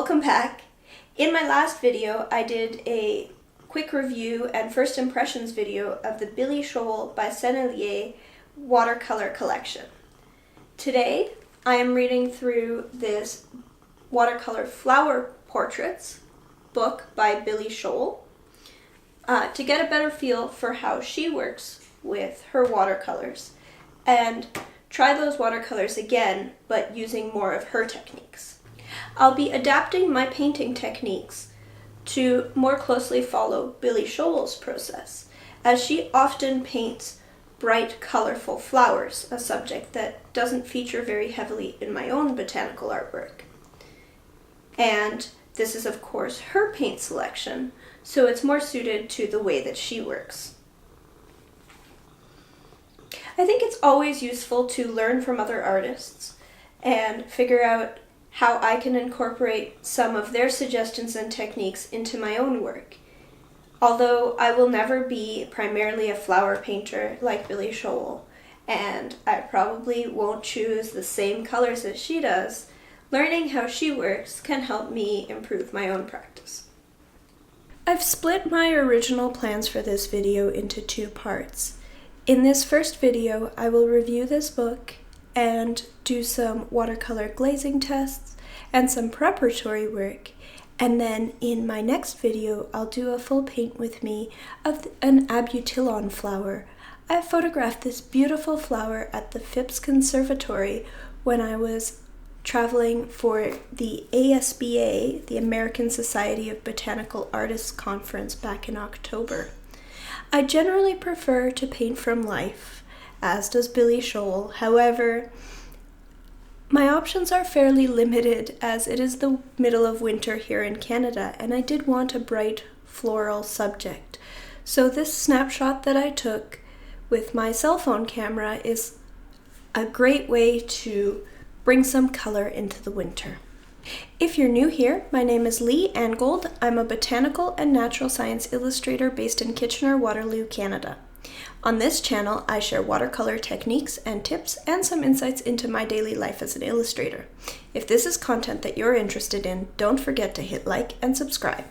welcome back. In my last video, I did a quick review and first impressions video of the Billy Showell by Sennelier watercolor collection. Today, I am reading through this Watercolour Floral Portraits book by Billy Showell to get a better feel for how she works with her watercolors and try those watercolors again, but using more of her techniques. I'll be adapting my painting techniques to more closely follow Billy Showell's process, as she often paints bright, colorful flowers, a subject that doesn't feature very heavily in my own botanical artwork. And this is, of course, her paint selection, so it's more suited to the way that she works. I think it's always useful to learn from other artists and figure out how I can incorporate some of their suggestions and techniques into my own work. Although I will never be primarily a flower painter like Billy Showell, and I probably won't choose the same colors as she does, learning how she works can help me improve my own practice. I've split my original plans for this video into two parts. In this first video, I will review this book and do some watercolor glazing tests and some preparatory work, and then in my next video I'll do a full paint with me of an abutilon flower. I photographed this beautiful flower at the Phipps Conservatory when I was traveling for the ASBA, the American Society of Botanical Artists Conference, back in October. I generally prefer to paint from life, as does Billy Showell. However, my options are fairly limited as it is the middle of winter here in Canada, and I did want a bright floral subject. So this snapshot that I took with my cell phone camera is a great way to bring some color into the winter. If you're new here, my name is Lee Angold. I'm a botanical and natural science illustrator based in Kitchener-Waterloo, Canada. On this channel, I share watercolor techniques and tips and some insights into my daily life as an illustrator. If this is content that you're interested in, don't forget to hit like and subscribe.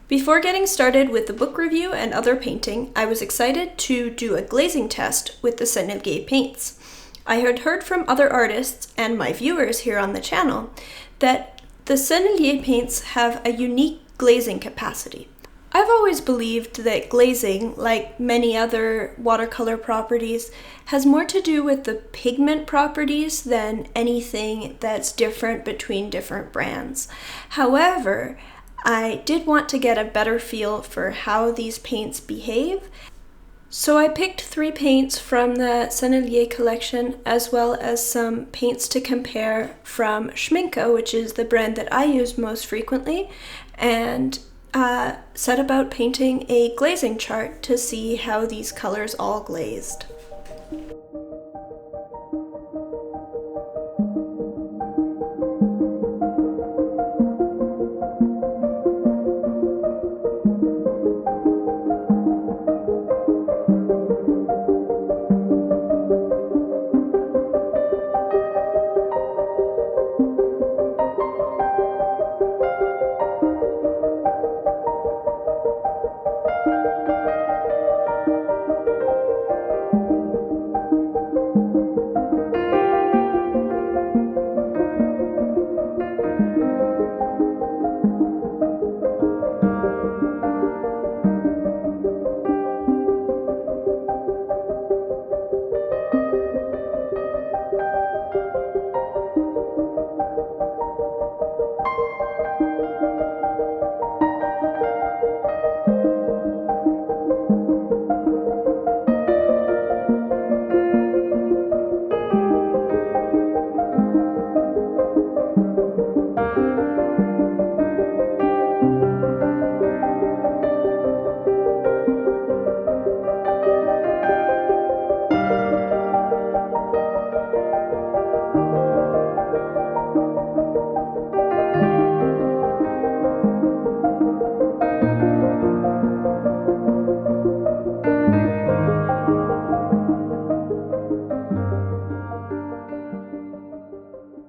Before getting started with the book review and other painting, I was excited to do a glazing test with the Sennelier paints. I had heard from other artists and my viewers here on the channel that the Sennelier paints have a unique glazing capacity. I've always believed that glazing, like many other watercolor properties, has more to do with the pigment properties than anything that's different between different brands. However, I did want to get a better feel for how these paints behave, so I picked 3 paints from the Sennelier collection, as well as some paints to compare from Schmincke, which is the brand that I use most frequently, and set about painting a glazing chart to see how these colors all glazed.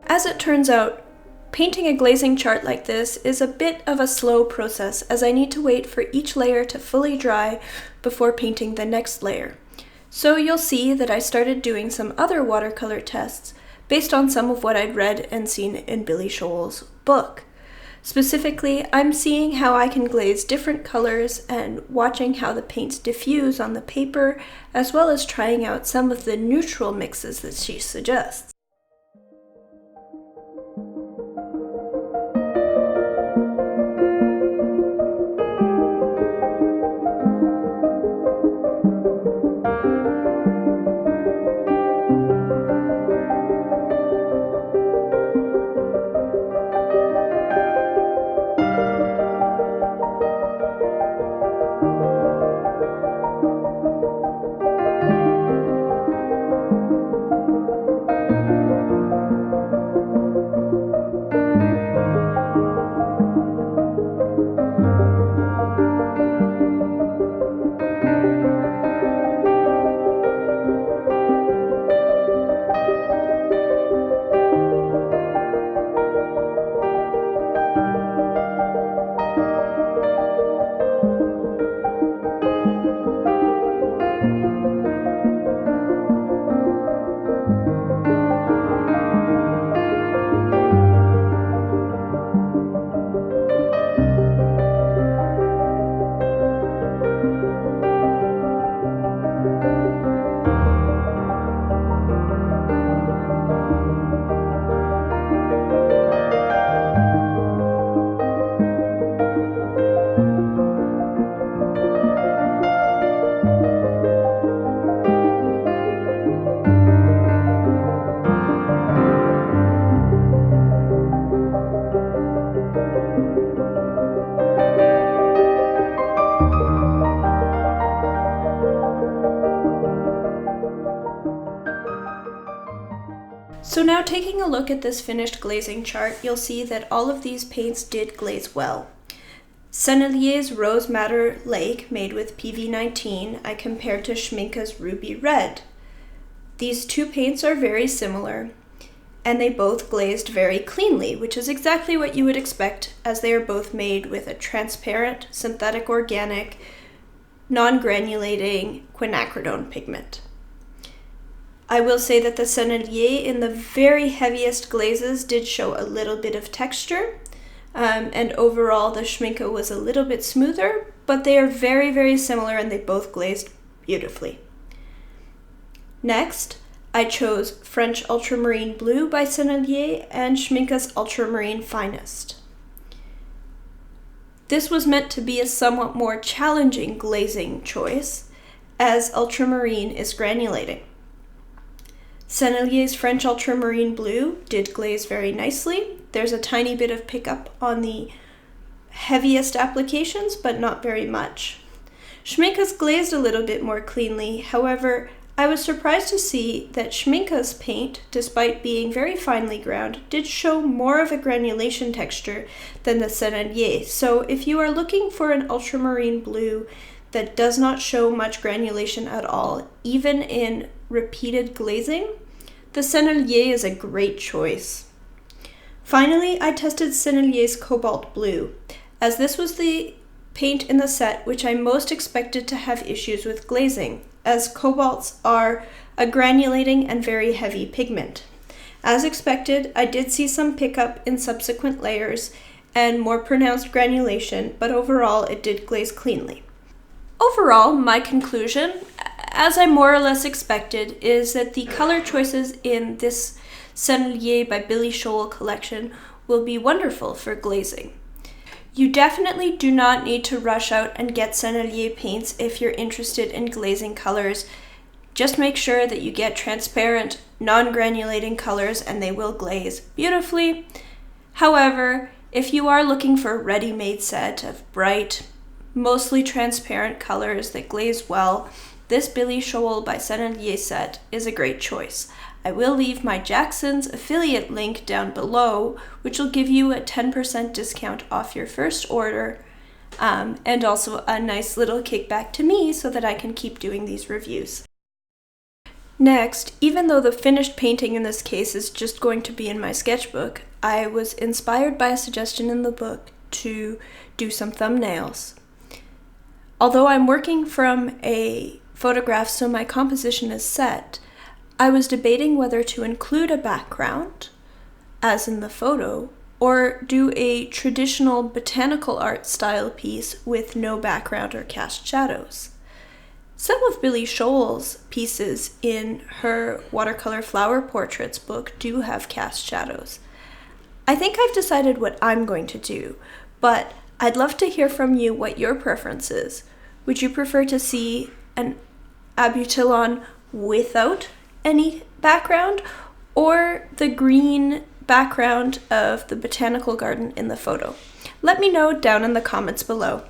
As it turns out, Painting a glazing chart like this is a bit of a slow process as I need to wait for each layer to fully dry before painting the next layer. So you'll see that I started doing some other watercolor tests based on some of what I'd read and seen in Billy Showell's book. Specifically, I'm seeing how I can glaze different colors and watching how the paints diffuse on the paper, as well as trying out some of the neutral mixes that she suggests. So now taking a look at this finished glazing chart, you'll see that all of these paints did glaze well. Sennelier's Rose Madder Lake, made with PV19, I compared to Schminke's Ruby Red. These two paints are very similar, and they both glazed very cleanly, which is exactly what you would expect, as they are both made with a transparent, synthetic organic, non-granulating quinacridone pigment. I will say that the Sennelier in the very heaviest glazes did show a little bit of texture, and overall the Schminke was a little bit smoother, but they are very, very similar and they both glazed beautifully. Next, I chose French Ultramarine Blue by Sennelier and Schminke's Ultramarine Finest. This was meant to be a somewhat more challenging glazing choice, as ultramarine is granulating. Sennelier's French Ultramarine Blue did glaze very nicely. There's a tiny bit of pickup on the heaviest applications, but not very much. Schminke's glazed a little bit more cleanly. However, I was surprised to see that Schminke's paint, despite being very finely ground, did show more of a granulation texture than the Sennelier. So if you are looking for an ultramarine blue that does not show much granulation at all, even in repeated glazing, the Sennelier is a great choice. Finally, I tested Sennelier's Cobalt Blue, as this was the paint in the set which I most expected to have issues with glazing, as cobalts are a granulating and very heavy pigment. As expected, I did see some pickup in subsequent layers and more pronounced granulation, but overall it did glaze cleanly. Overall, my conclusion, as I more or less expected, is that the color choices in this Sennelier by Billy Showell collection will be wonderful for glazing. You definitely do not need to rush out and get Sennelier paints if you're interested in glazing colors. Just make sure that you get transparent, non-granulating colors and they will glaze beautifully. However, if you are looking for a ready-made set of bright, mostly transparent colors that glaze well, this Billy Showell by Sennelier set is a great choice. I will leave my Jackson's affiliate link down below, which will give you a 10% discount off your first order, and also a nice little kickback to me so that I can keep doing these reviews. Next, even though the finished painting in this case is just going to be in my sketchbook, I was inspired by a suggestion in the book to do some thumbnails. Although I'm working from a photograph, so my composition is set, I was debating whether to include a background, as in the photo, or do a traditional botanical art style piece with no background or cast shadows. Some of Billy Showell's pieces in her Watercolour Flower Portraits book do have cast shadows. I think I've decided what I'm going to do, but I'd love to hear from you what your preference is. Would you prefer to see an abutilon without any background, or the green background of the botanical garden in the photo? Let me know down in the comments below.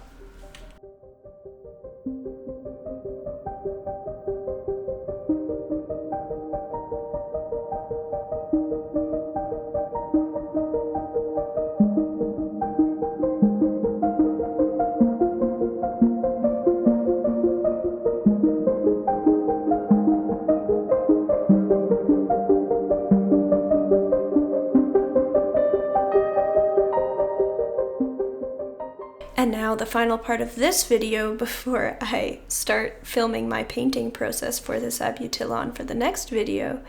And now the final part of this video before I start filming my painting process for this abutilon for the next video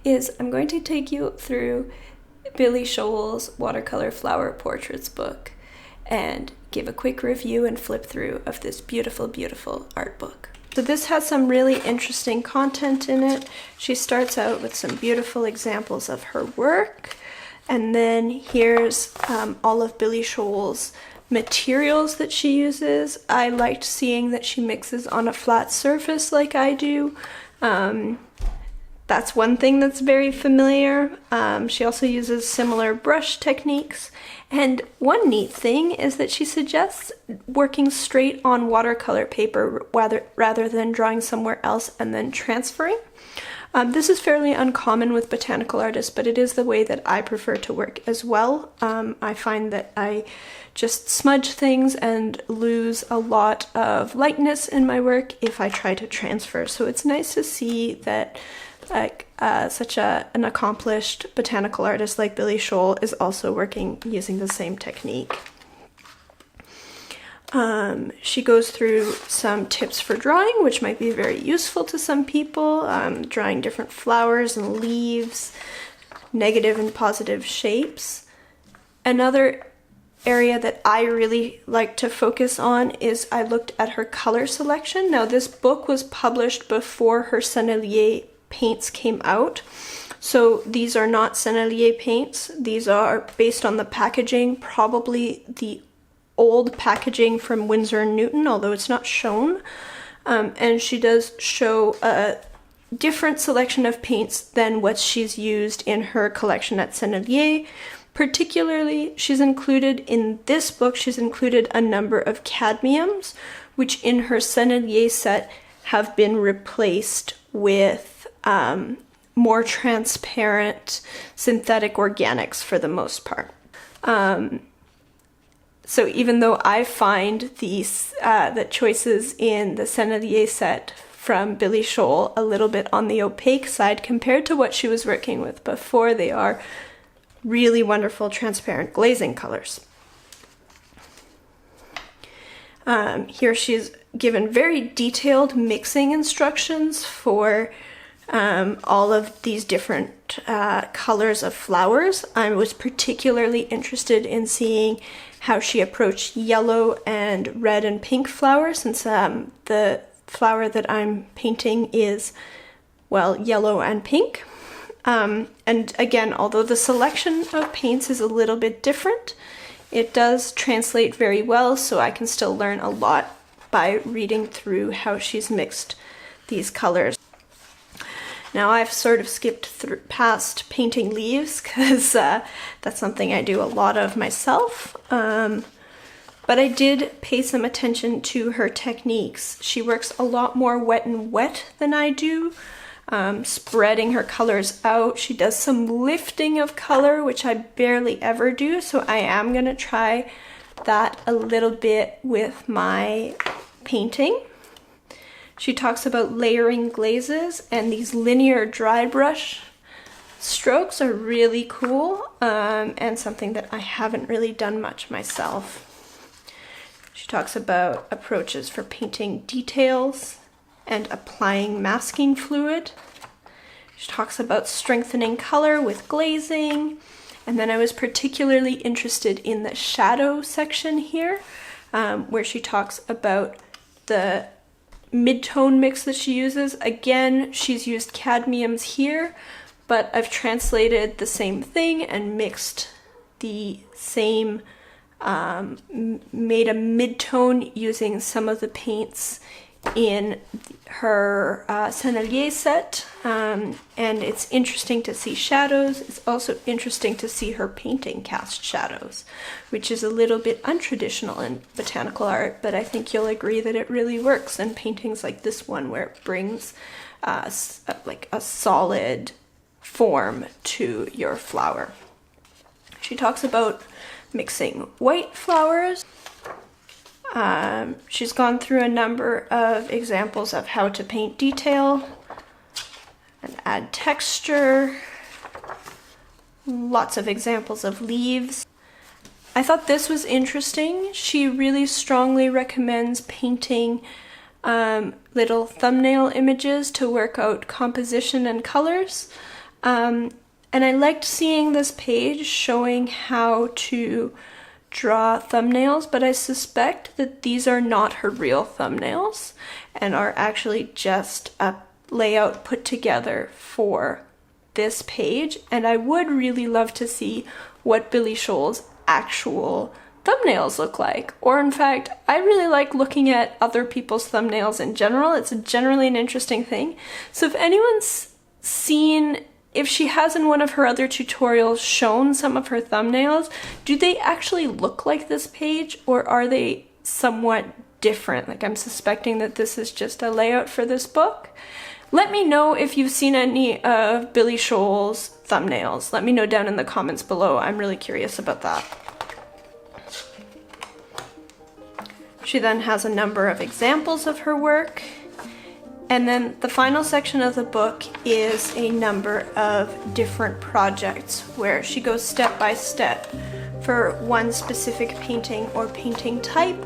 is I'm going to take you through Billy Showell's Watercolour Flower Portraits book and give a quick review and flip through of this beautiful, beautiful art book. So this has some really interesting content in it. She starts out with some beautiful examples of her work, and then here's all of Billy Showell's materials that she uses. I liked seeing that she mixes on a flat surface like I do. That's one thing that's very familiar. She also uses similar brush techniques. And one neat thing is that she suggests working straight on watercolor paper rather than drawing somewhere else and then transferring. This is fairly uncommon with botanical artists, but it is the way that I prefer to work as well. I find that I just smudge things and lose a lot of lightness in my work if I try to transfer. So it's nice to see that such an accomplished botanical artist like Billy Showell is also working using the same technique. She goes through some tips for drawing, which might be very useful to some people, drawing different flowers and leaves, negative and positive shapes. Another area that I really like to focus on is I looked at her color selection. Now this book was published before her Sennelier paints came out, so these are not Sennelier paints. These are based on the packaging, probably the old packaging from Winsor & Newton, although it's not shown. And she does show a different selection of paints than what she's used in her collection at Sennelier. Particularly, she's included in this book, she's included a number of cadmiums, which in her Sennelier set have been replaced with more transparent synthetic organics for the most part. So even though I find these the choices in the Sennelier set from Billy Showell a little bit on the opaque side compared to what she was working with before, they are really wonderful transparent glazing colors. Here she's given very detailed mixing instructions for all of these different colors of flowers. I was particularly interested in seeing how she approached yellow and red and pink flowers, since the flower that I'm painting is, well, yellow and pink. And again, although the selection of paints is a little bit different, it does translate very well, so I can still learn a lot by reading through how she's mixed these colors. Now I've sort of skipped past painting leaves because that's something I do a lot of myself. But I did pay some attention to her techniques. She works a lot more wet and wet than I do, spreading her colors out. She does some lifting of color, which I barely ever do, so I am gonna try that a little bit with my painting. She talks about layering glazes and these linear dry brush Strokes are really cool, and something that I haven't really done much myself. She talks about approaches for painting details and applying masking fluid. She talks about strengthening color with glazing. And then I was particularly interested in the shadow section here, where she talks about the mid-tone mix that she uses. Again, she's used cadmiums here, but I've translated the same thing and mixed the same, made a mid-tone using some of the paints in her Sennelier set, and it's interesting to see shadows. It's also interesting to see her painting cast shadows, which is a little bit untraditional in botanical art, but I think you'll agree that it really works in paintings like this one, where it brings like a solid form to your flower. She talks about mixing white flowers. She's gone through a number of examples of how to paint detail and add texture. Lots of examples of leaves. I thought this was interesting. She really strongly recommends painting little thumbnail images to work out composition and colors. And I liked seeing this page showing how to draw thumbnails, but I suspect that these are not her real thumbnails and are actually just a layout put together for this page. And I would really love to see what Billy Showell's actual thumbnails look like. Or in fact, I really like looking at other people's thumbnails in general. It's generally an interesting thing. So if anyone's seen, if she has in one of her other tutorials shown some of her thumbnails, do they actually look like this page, or are they somewhat different? Like, I'm suspecting that this is just a layout for this book. Let me know if you've seen any of Billy Showell's thumbnails. Let me know down in the comments below. I'm really curious about that. She then has a number of examples of her work. And then the final section of the book is a number of different projects where she goes step by step for one specific painting or painting type.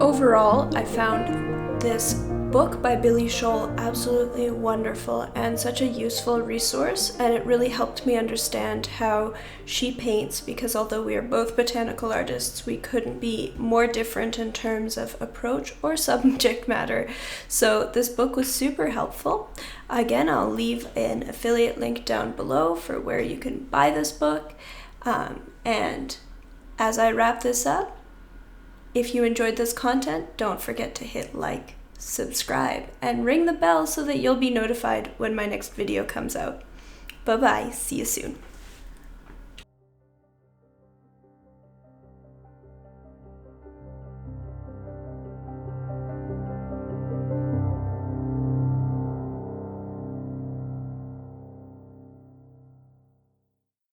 Overall, I found this book by Billy Showell absolutely wonderful and such a useful resource, and it really helped me understand how she paints, because although we are both botanical artists, we couldn't be more different in terms of approach or subject matter. So this book was super helpful. Again, I'll leave an affiliate link down below for where you can buy this book. And as I wrap this up, if you enjoyed this content, don't forget to hit like, subscribe, and ring the bell so that you'll be notified when my next video comes out. Bye-bye. See you soon.